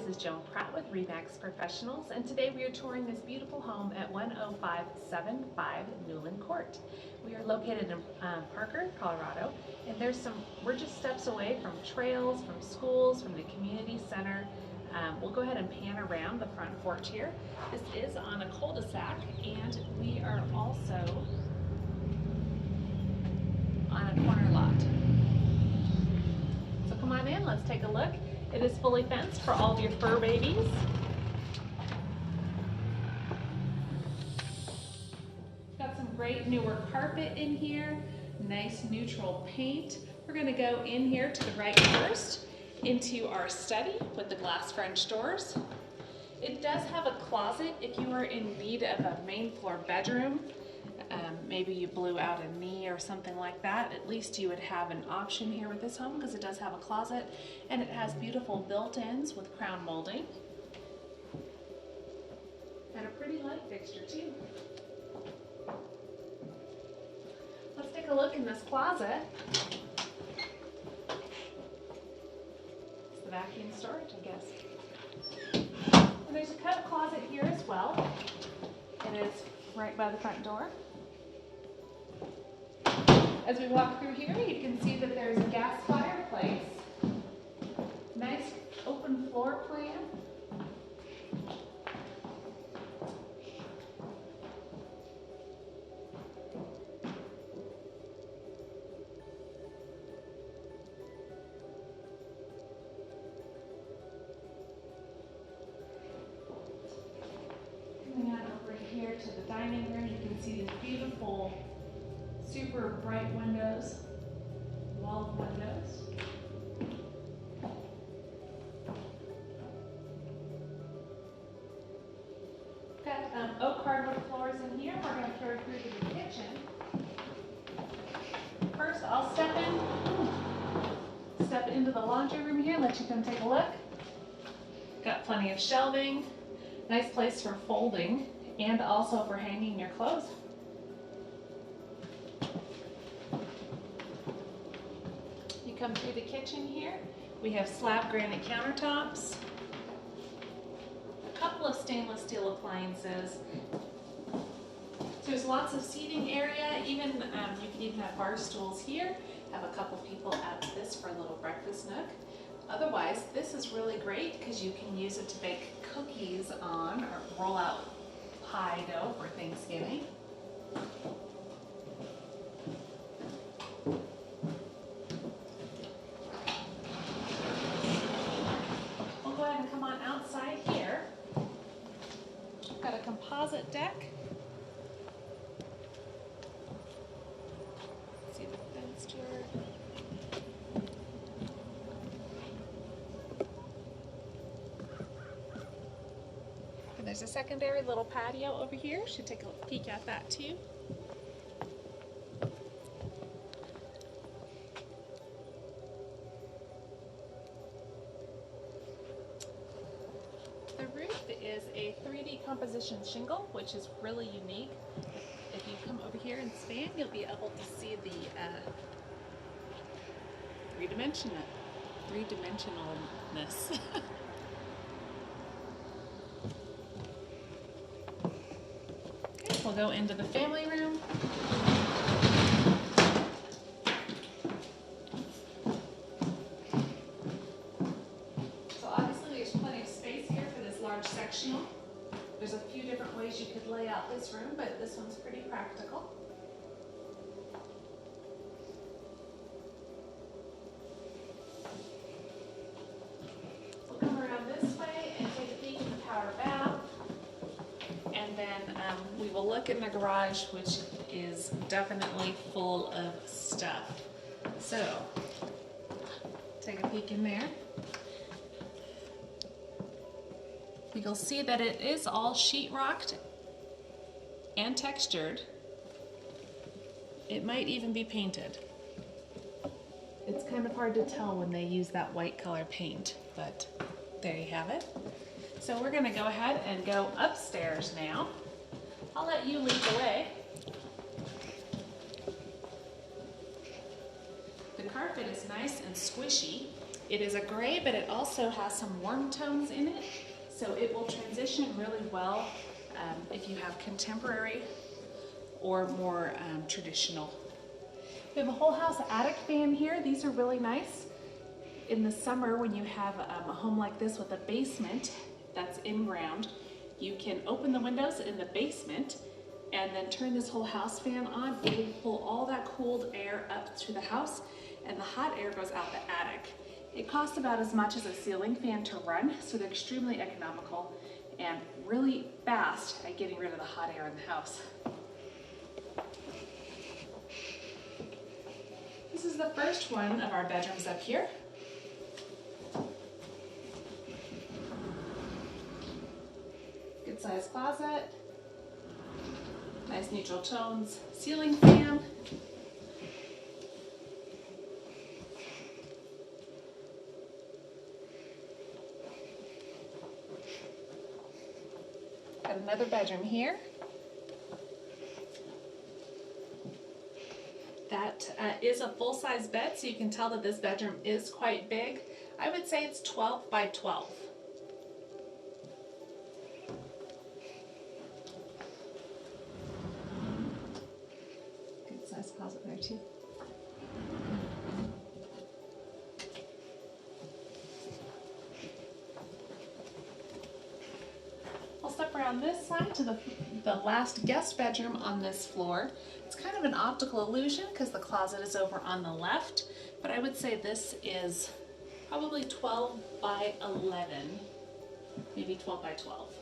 this is Joan Pratt with Remax Professionals, and today we are touring this beautiful home at 10575 Newlin Court. We are located in Parker, Colorado, and we're just steps away from trails, from schools, from the community center. We'll go ahead and pan around the front porch here. This is on a cul-de-sac, and we are also on a corner lot. So come on in, let's take a look. It is fully fenced for all of your fur babies. Got some great newer carpet in here, nice neutral paint. We're going to go in here to the right first into our study with the glass French doors. It does have a closet if you are in need of a main floor bedroom. Maybe you blew out a knee or something like that. At least you would have an option here with this home because it does have a closet, and it has beautiful built-ins with crown molding and a pretty light fixture too. Let's take a look in this closet. It's the vacuum storage, I guess. And there's a coat closet here as well. It is right by the front door. As we walk through here, you can see that there's a gas fireplace. Nice open floor plan. Coming on over here to the dining room, you can see these beautiful super bright windows, walled windows. Got oak hardwood floors in here. We're going to carry through to the kitchen. First, I'll step into the laundry room here, let you come take a look. Got plenty of shelving, nice place for folding, and also for hanging your clothes. Come through the kitchen here. We have slab granite countertops, a couple of stainless steel appliances. So there's lots of seating area. Even you can even have bar stools here. Have a couple people at this for a little breakfast nook. Otherwise, this is really great because you can use it to bake cookies on or roll out pie dough for Thanksgiving. Outside here, got a composite deck. See the fence here. And there's a secondary little patio over here. Should take a peek at that too. The roof is a 3D composition shingle, which is really unique. If you come over here and stand, you'll be able to see the three-dimensionalness. Okay, we'll go into the family room. Sectional. There's a few different ways you could lay out this room, but this one's pretty practical. We'll come around this way and take a peek in the powder bath, and then we will look in the garage, which is definitely full of stuff. So, take a peek in there. You'll see that it is all sheetrocked and textured. It might even be painted. It's kind of hard to tell when they use that white color paint, but there you have it. So we're going to go ahead and go upstairs now. I'll let you lead the way. The carpet is nice and squishy. It is a gray, but it also has some warm tones in it, so it will transition really well if you have contemporary or more traditional. We have a whole house attic fan here. These are really nice. In the summer, when you have a home like this with a basement that's in ground, you can open the windows in the basement and then turn this whole house fan on. It will pull all that cooled air up to the house, and the hot air goes out the attic. It costs about as much as a ceiling fan to run, so they're extremely economical and really fast at getting rid of the hot air in the house. This is the first one of our bedrooms up here. Good sized closet, nice neutral tones, ceiling fan. Got another bedroom here. That is a full-size bed, so you can tell that this bedroom is quite big. I would say it's 12 by 12. Good size closet there too. I'll step around this side to the last guest bedroom on this floor. It's kind of an optical illusion because the closet is over on the left, but I would say this is probably 12 by 11, maybe 12 by 12.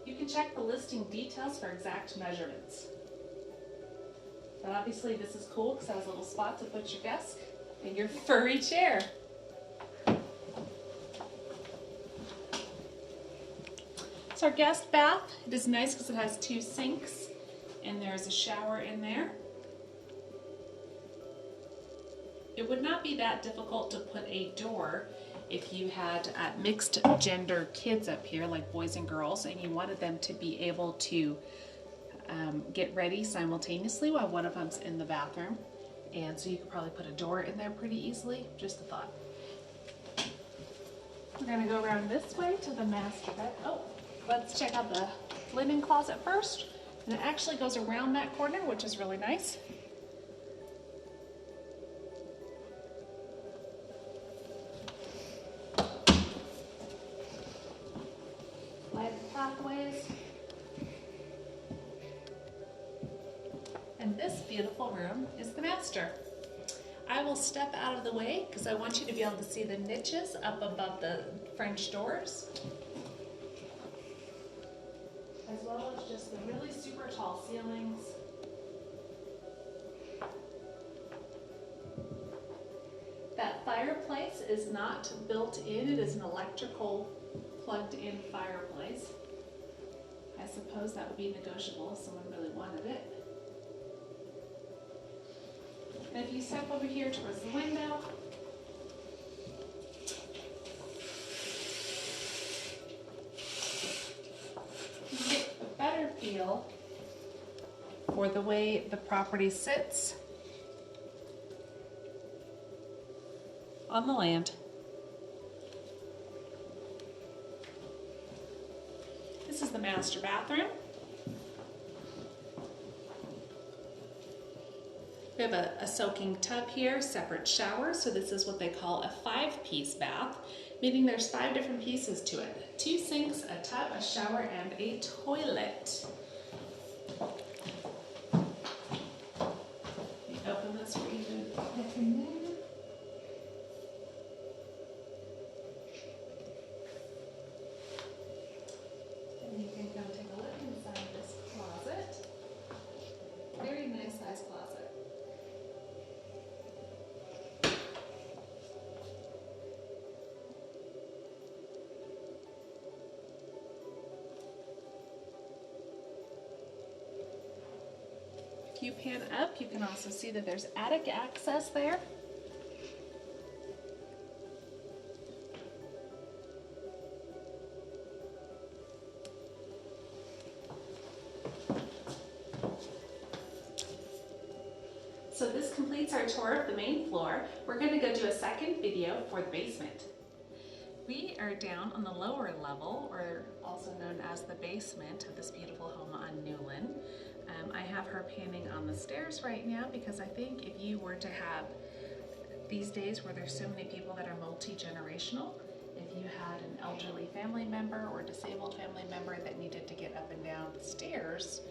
You can check the listing details for exact measurements. But obviously this is cool because it has a little spot to put your desk and your furry chair. It's our guest bath. It is nice because it has 2 sinks and there's a shower in there. It would not be that difficult to put a door if you had mixed gender kids up here, like boys and girls, and you wanted them to be able to get ready simultaneously while one of them's in the bathroom. And so you could probably put a door in there pretty easily. Just a thought. We're gonna go around this way to the master bed. Oh, let's check out the linen closet first. And it actually goes around that corner, which is really nice. Lighted pathways. And this beautiful room is the master. I will step out of the way because I want you to be able to see the niches up above the French doors, as well as just the really super tall ceilings. That fireplace is not built in, it is an electrical plugged in fireplace. I suppose that would be negotiable if someone really wanted it. And if you step over here towards the window, you get a better feel for the way the property sits on the land. This is the master bathroom. We have a soaking tub here, separate showers, so this is what they call a 5-piece bath, meaning there's 5 different pieces to it. 2 sinks, a tub, a shower, and a toilet. Let me open this for you to get in there. And you can come take a look inside this closet. Very nice size closet. If you pan up, you can also see that there's attic access there. So this completes completes our tour of the main floor. We're going to go do a second video for the basement. We are down on the lower level, or also known as the basement of this beautiful home on Newlin. I have her panning on the stairs right now because I think if you were to have these days where there's so many people that are multi-generational, if you had an elderly family member or disabled family member that needed to get up and down the stairs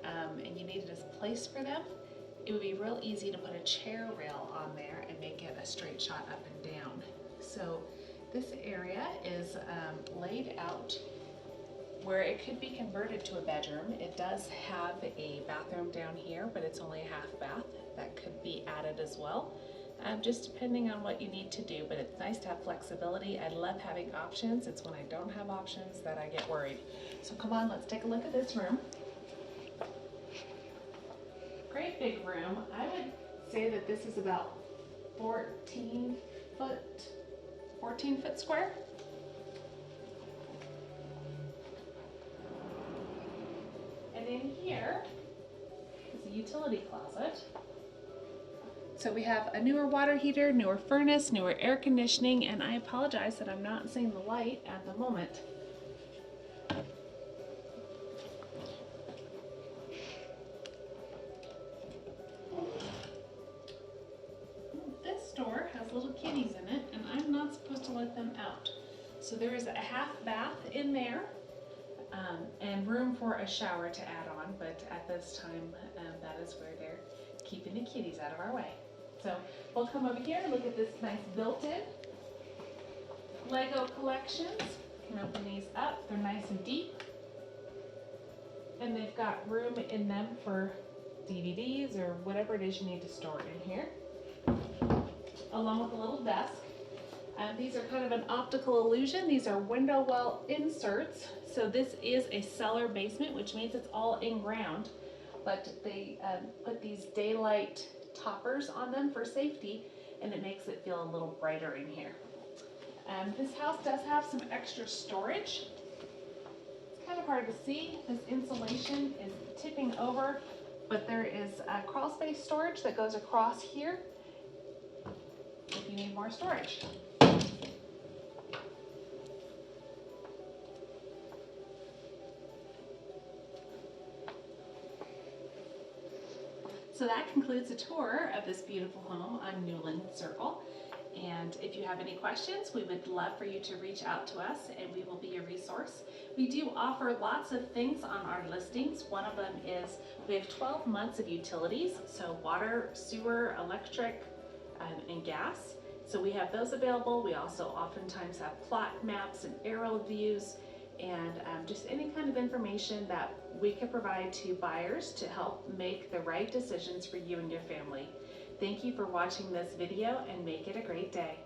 and you needed a place for them, it would be real easy to put a chair rail on there and make it a straight shot up and down. So this area is laid out where it could be converted to a bedroom. It does have a bathroom down here, but it's only a half bath. That could be added as well, just depending on what you need to do, but it's nice to have flexibility. I love having options. It's when I don't have options that I get worried. So come on, let's take a look at this room. Great big room. I would say that this is about 14 foot square. And in here is a utility closet. So we have a newer water heater, newer furnace, newer air conditioning, and I apologize that I'm not seeing the light at the moment. This door has little kitties in it, and I'm not supposed to let them out. So there is a half bath in there. And room for a shower to add on, but at this time that is where they're keeping the kitties out of our way. So we'll come over here and look at this nice built-in Lego collections. You can open these up, they're nice and deep. And they've got room in them for DVDs or whatever it is you need to store in here, along with a little desk. These are kind of an optical illusion. These are window well inserts. So this is a cellar basement, which means it's all in ground, but they put these daylight toppers on them for safety, and it makes it feel a little brighter in here. This house does have some extra storage. It's kind of hard to see. This insulation is tipping over, but there is a crawl space storage that goes across here if you need more storage. So that concludes the tour of this beautiful home on Newlin Circle. And if you have any questions, we would love for you to reach out to us and we will be a resource. We do offer lots of things on our listings. One of them is we have 12 months of utilities, so water, sewer, electric, and gas. So we have those available. We also oftentimes have plot maps and aerial views and just any kind of information that we can provide to buyers to help make the right decisions for you and your family. Thank you for watching this video and make it a great day.